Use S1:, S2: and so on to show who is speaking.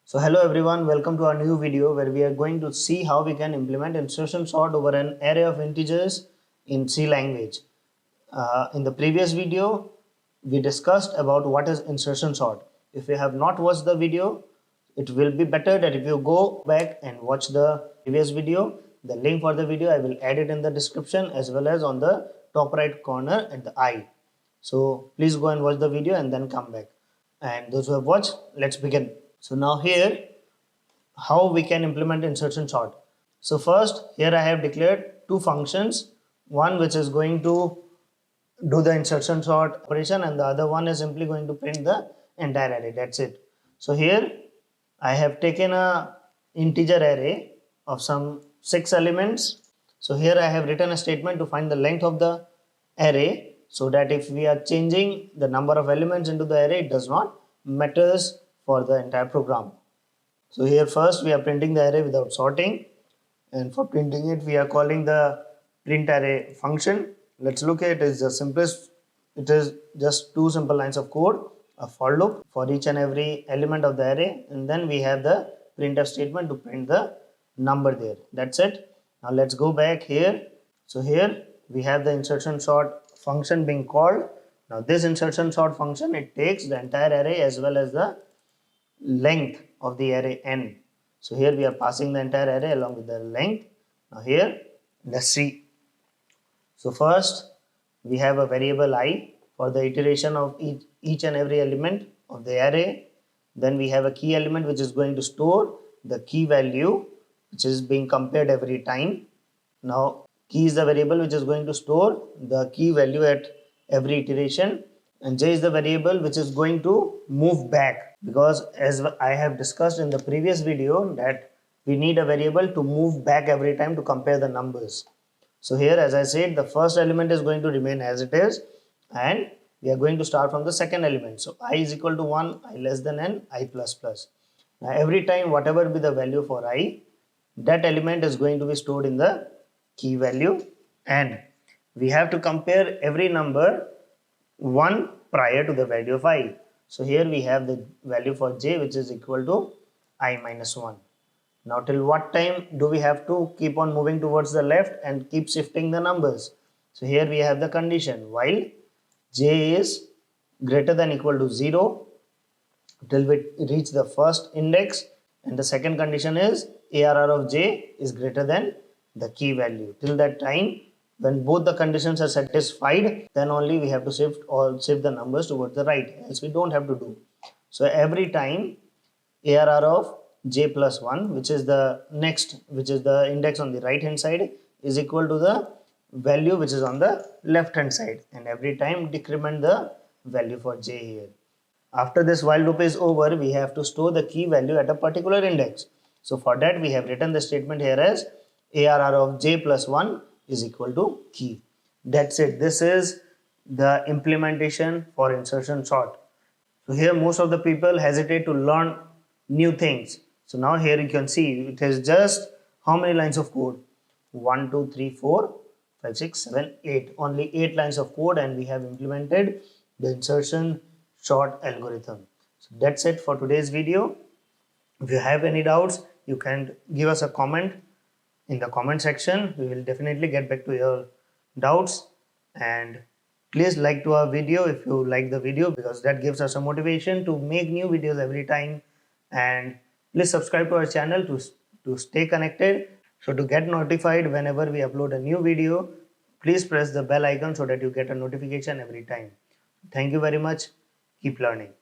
S1: So hello everyone, welcome to our new video where we are going to see how we can implement insertion sort over an array of integers in C language. In the previous video, we discussed about what is insertion sort. If you have not watched the video, it will be better that if you go back and watch the previous video. The link for the video I will add it in the description as well as on the top right corner at the eye. So please go and watch the video and then come back. And those who have watched, let's begin. So now here, how we can implement insertion sort. So first, here I have declared two functions, one which is going to do the insertion sort operation and the other one is simply going to print the entire array. That's it. So here I have taken a integer array of some 6 elements. So here I have written a statement to find the length of the array, so that if we are changing the number of elements into the array, it does not matters for the entire program. So here first we are printing the array without sorting, and for printing it we are calling the print array function. Let's look at it. Is the simplest. It is just two simple lines of code, a for loop for each and every element of the array, and then we have the printf statement to print the number there. That's it. Now let's go back here. So here we have the insertion sort function being called. Now this insertion sort function, it takes the entire array as well as the length of the array n. So here we are passing the entire array along with the length. Now here let's see. So first we have a variable I for the iteration of each and every element of the array. Then we have a key element which is going to store the key value which is being compared every time. Now key is the variable which is going to store the key value at every iteration, and j is the variable which is going to move back, because as I have discussed in the previous video that we need a variable to move back every time to compare the numbers. So here, as I said, the first element is going to remain as it is and we are going to start from the second element. So I is equal to 1, I less than n, I plus plus. Now every time whatever be the value for I, that element is going to be stored in the key value, and we have to compare every number 1 prior to the value of I. So here we have the value for j which is equal to I minus 1. Now till what time do we have to keep on moving towards the left and keep shifting the numbers? So here we have the condition while j is greater than equal to 0 till we reach the first index, and the second condition is ARR of j is greater than the key value. Till that time, when both the conditions are satisfied, then only we have to shift the numbers towards the right, else we don't have to do. So every time ARR of j plus 1, which is the index on the right hand side, is equal to the value which is on the left hand side, and every time decrement the value for j here. After this while loop is over, we have to store the key value at a particular index. So for that we have written the statement here as ARR of j plus 1 is equal to key. That's it. This is the implementation for insertion sort. So here most of the people hesitate to learn new things. So now here you can see it is just how many lines of code? 1, 2, 3, 4, 5, 6, 7, 8. Only 8 lines of code, and we have implemented the insertion sort algorithm. So that's it for today's video. If you have any doubts, you can give us a comment in the comment section. We will definitely get back to your doubts, and please like to our video if you like the video, because that gives us a motivation to make new videos every time. And please subscribe to our channel to stay connected. So to get notified whenever we upload a new video, please press the bell icon so that you get a notification every time. Thank you very much. Keep learning.